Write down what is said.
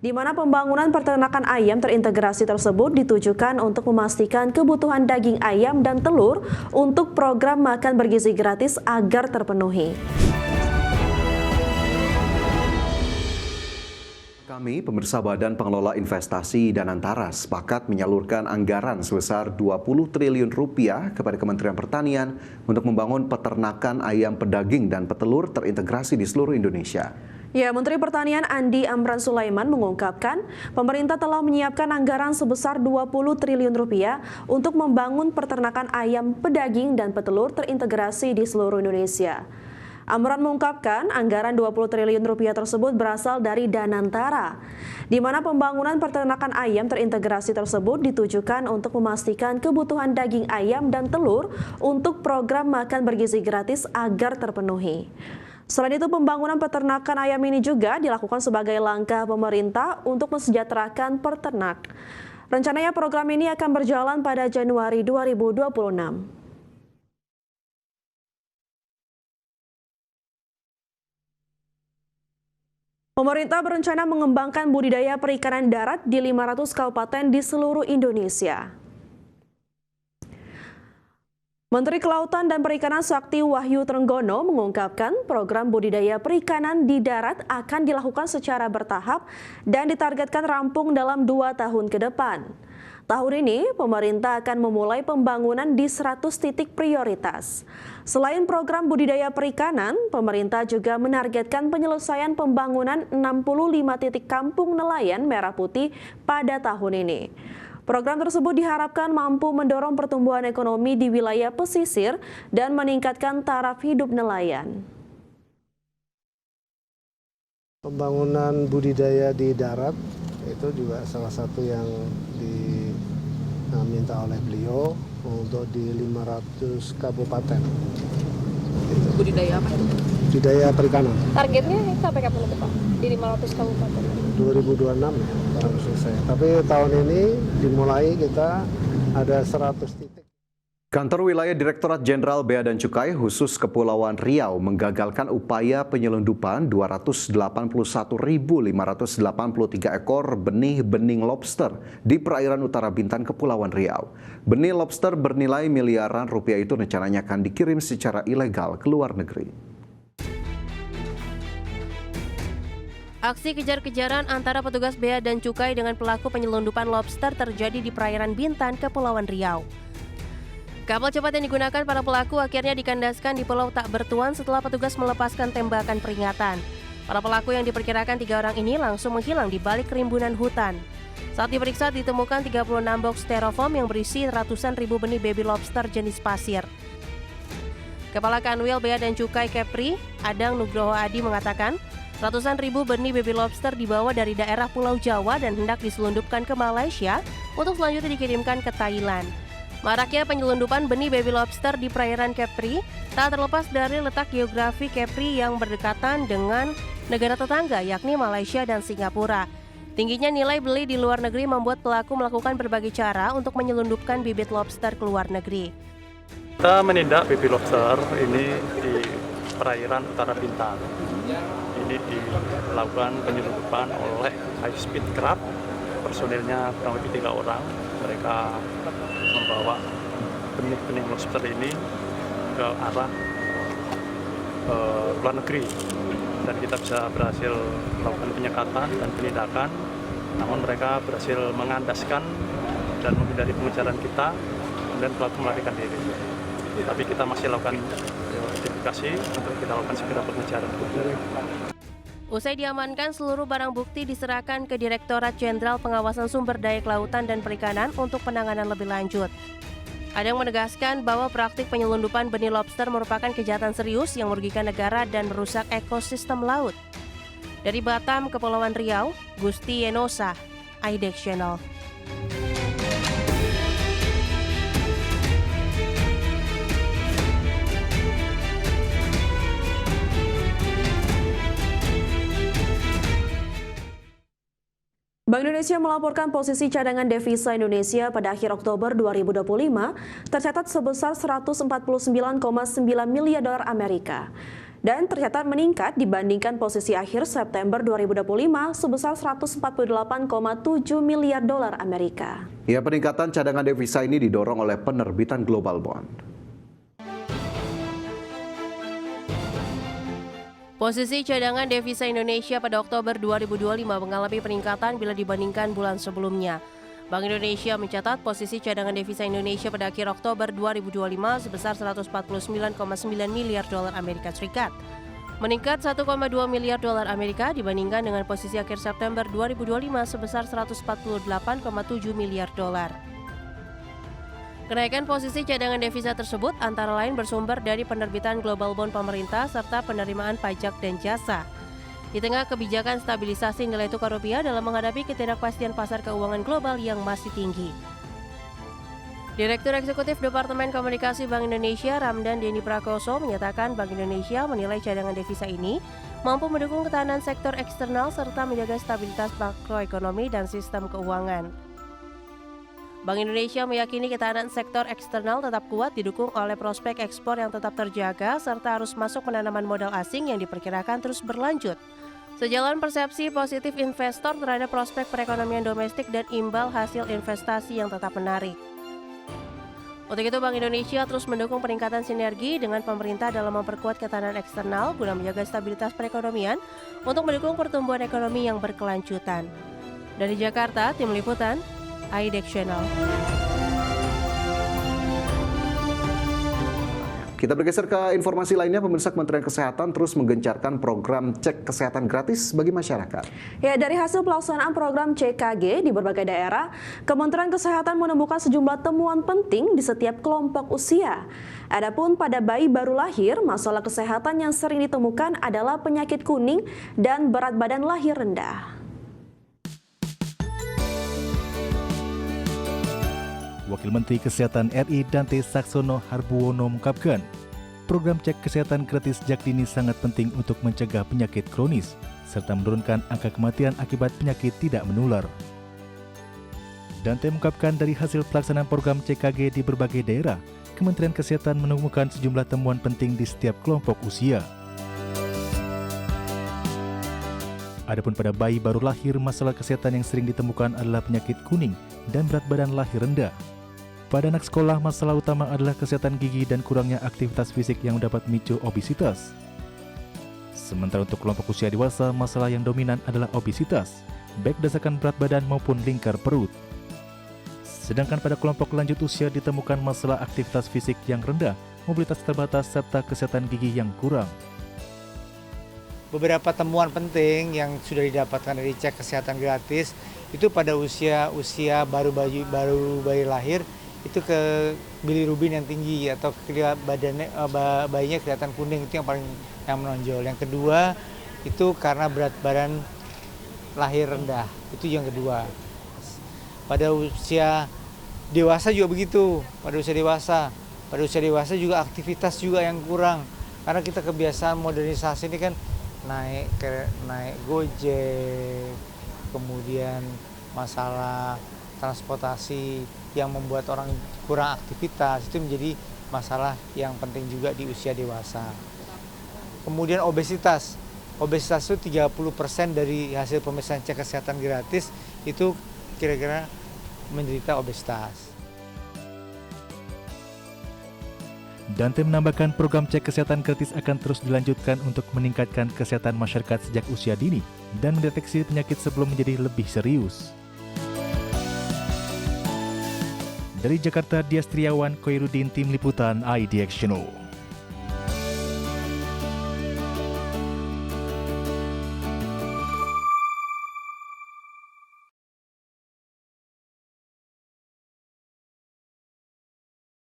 di mana pembangunan peternakan ayam terintegrasi tersebut ditujukan untuk memastikan kebutuhan daging ayam dan telur untuk program makan bergizi gratis agar terpenuhi. Kami, pemirsa Badan Pengelola Investasi Danantara, sepakat menyalurkan anggaran sebesar 20 triliun rupiah kepada Kementerian Pertanian untuk membangun peternakan ayam pedaging dan petelur terintegrasi di seluruh Indonesia. Ya, Menteri Pertanian Andi Amran Sulaiman mengungkapkan pemerintah telah menyiapkan anggaran sebesar 20 triliun rupiah untuk membangun peternakan ayam pedaging dan petelur terintegrasi di seluruh Indonesia. Amran mengungkapkan anggaran 20 triliun rupiah tersebut berasal dari Danantara, di mana pembangunan peternakan ayam terintegrasi tersebut ditujukan untuk memastikan kebutuhan daging ayam dan telur untuk program makan bergizi gratis agar terpenuhi. Selain itu, pembangunan peternakan ayam ini juga dilakukan sebagai langkah pemerintah untuk mensejahterakan peternak. Rencananya program ini akan berjalan pada Januari 2026. Pemerintah berencana mengembangkan budidaya perikanan darat di 500 kabupaten di seluruh Indonesia. Menteri Kelautan dan Perikanan Sakti Wahyu Trenggono mengungkapkan program budidaya perikanan di darat akan dilakukan secara bertahap dan ditargetkan rampung dalam 2 tahun ke depan. Tahun ini, pemerintah akan memulai pembangunan di 100 titik prioritas. Selain program budidaya perikanan, pemerintah juga menargetkan penyelesaian pembangunan 65 titik kampung nelayan merah putih pada tahun ini. Program tersebut diharapkan mampu mendorong pertumbuhan ekonomi di wilayah pesisir dan meningkatkan taraf hidup nelayan. Pembangunan budidaya di darat itu juga salah satu yang diminta oleh beliau untuk di 500 kabupaten. Budidaya apa itu? Budidaya perikanan. Targetnya sampai kapan itu Pak? Di 500 kabupaten? 2026 ya baru selesai. Tapi tahun ini dimulai kita ada 100 titik. Kantor Wilayah Direktorat Jenderal Bea dan Cukai khusus Kepulauan Riau menggagalkan upaya penyelundupan 281.583 ekor benih lobster di perairan utara Bintan, Kepulauan Riau. Benih lobster bernilai miliaran rupiah itu rencananya akan dikirim secara ilegal ke luar negeri. Aksi kejar-kejaran antara petugas bea dan cukai dengan pelaku penyelundupan lobster terjadi di perairan Bintan, Kepulauan Riau. Kapal cepat yang digunakan para pelaku akhirnya dikandaskan di pulau tak bertuan setelah petugas melepaskan tembakan peringatan. Para pelaku yang diperkirakan 3 orang ini langsung menghilang di balik rimbunan hutan. Saat diperiksa ditemukan 36 box styrofoam yang berisi ratusan ribu benih baby lobster jenis pasir. Kepala Kanwil Bea dan Cukai Kepri, Adang Nugroho Adi mengatakan, ratusan ribu benih baby lobster dibawa dari daerah Pulau Jawa dan hendak diselundupkan ke Malaysia untuk selanjutnya dikirimkan ke Thailand. Maraknya penyelundupan benih baby lobster di perairan Kepri tak terlepas dari letak geografi Kepri yang berdekatan dengan negara tetangga yakni Malaysia dan Singapura. Tingginya nilai beli di luar negeri membuat pelaku melakukan berbagai cara untuk menyelundupkan bibit lobster ke luar negeri. Kita menindak baby lobster ini di perairan utara Bintan. Ini dilakukan penyelundupan oleh high speed crab, personilnya kurang lebih 3 orang. Mereka membawa benih lobster ini ke arah luar negeri, dan kita bisa berhasil melakukan penyekatan dan penindakan. Namun mereka berhasil mengandaskan dan menghindari pengejaran kita, kemudian pelaku melarikan diri. Tapi kita masih lakukan identifikasi untuk kita lakukan segera pengejaran. Usai diamankan, seluruh barang bukti diserahkan ke Direktorat Jenderal Pengawasan Sumber Daya Kelautan dan Perikanan untuk penanganan lebih lanjut. Ada yang menegaskan bahwa praktik penyelundupan benih lobster merupakan kejahatan serius yang merugikan negara dan merusak ekosistem laut. Dari Batam, Kepulauan Riau, Gusti Yenosa, IDEX Channel. Bank Indonesia melaporkan posisi cadangan devisa Indonesia pada akhir Oktober 2025 tercatat sebesar 149,9 miliar dolar Amerika. dan tercatat meningkat dibandingkan posisi akhir September 2025 sebesar 148,7 miliar dolar Amerika. Ya, peningkatan cadangan devisa ini didorong oleh penerbitan global bond. Posisi cadangan devisa Indonesia pada Oktober 2025 mengalami peningkatan bila dibandingkan bulan sebelumnya. Bank Indonesia mencatat posisi cadangan devisa Indonesia pada akhir Oktober 2025 sebesar 149,9 miliar dolar Amerika Serikat. Meningkat 1,2 miliar dolar Amerika dibandingkan dengan posisi akhir September 2025 sebesar 148,7 miliar dolar. Kenaikan posisi cadangan devisa tersebut antara lain bersumber dari penerbitan global bond pemerintah serta penerimaan pajak dan jasa. Di tengah kebijakan stabilisasi nilai tukar rupiah dalam menghadapi ketidakpastian pasar keuangan global yang masih tinggi. Direktur Eksekutif Departemen Komunikasi Bank Indonesia Ramdan Denny Prakoso menyatakan Bank Indonesia menilai cadangan devisa ini mampu mendukung ketahanan sektor eksternal serta menjaga stabilitas makroekonomi dan sistem keuangan. Bank Indonesia meyakini ketahanan sektor eksternal tetap kuat didukung oleh prospek ekspor yang tetap terjaga serta arus masuk penanaman modal asing yang diperkirakan terus berlanjut. Sejalan persepsi positif investor terhadap prospek perekonomian domestik dan imbal hasil investasi yang tetap menarik. Untuk itu, Bank Indonesia terus mendukung peningkatan sinergi dengan pemerintah dalam memperkuat ketahanan eksternal guna menjaga stabilitas perekonomian untuk mendukung pertumbuhan ekonomi yang berkelanjutan. Dari Jakarta, Tim Liputan, IDEX Channel. Kita bergeser ke informasi lainnya. Pemirsa, Kementerian Kesehatan terus menggencarkan program cek kesehatan gratis bagi masyarakat. Ya, dari hasil pelaksanaan program CKG di berbagai daerah, Kementerian Kesehatan menemukan sejumlah temuan penting di setiap kelompok usia. Adapun pada bayi baru lahir, masalah kesehatan yang sering ditemukan adalah penyakit kuning dan berat badan lahir rendah. Wakil Menteri Kesehatan RI Dante Saxono Harbuwono mengungkapkan, program cek kesehatan gratis sejak dini sangat penting untuk mencegah penyakit kronis, serta menurunkan angka kematian akibat penyakit tidak menular. Dante mengungkapkan dari hasil pelaksanaan program CKG di berbagai daerah, Kementerian Kesehatan menemukan sejumlah temuan penting di setiap kelompok usia. Adapun pada bayi baru lahir, masalah kesehatan yang sering ditemukan adalah penyakit kuning dan berat badan lahir rendah. Pada anak sekolah, masalah utama adalah kesehatan gigi dan kurangnya aktivitas fisik yang dapat memicu obesitas. Sementara untuk kelompok usia dewasa, masalah yang dominan adalah obesitas, baik berdasarkan berat badan maupun lingkar perut. Sedangkan pada kelompok lanjut usia ditemukan masalah aktivitas fisik yang rendah, mobilitas terbatas, serta kesehatan gigi yang kurang. Beberapa temuan penting yang sudah didapatkan dari cek kesehatan gratis itu pada usia baru bayi lahir itu ke bilirubin yang tinggi atau badannya bayinya kelihatan kuning, itu yang paling menonjol. Yang kedua itu karena berat badan lahir rendah, itu yang kedua. Pada usia dewasa juga begitu, pada usia dewasa juga aktivitas juga yang kurang karena kita kebiasaan modernisasi ini kan naik Gojek, kemudian masalah transportasi yang membuat orang kurang aktivitas, itu menjadi masalah yang penting juga di usia dewasa. Kemudian obesitas itu 30% dari hasil pemeriksaan cek kesehatan gratis itu kira-kira menderita obesitas. Dante menambahkan program cek kesehatan gratis akan terus dilanjutkan untuk meningkatkan kesehatan masyarakat sejak usia dini dan mendeteksi penyakit sebelum menjadi lebih serius. Dari Jakarta, Dias Triawan, Koirudin, Tim Liputan, IDX Channel.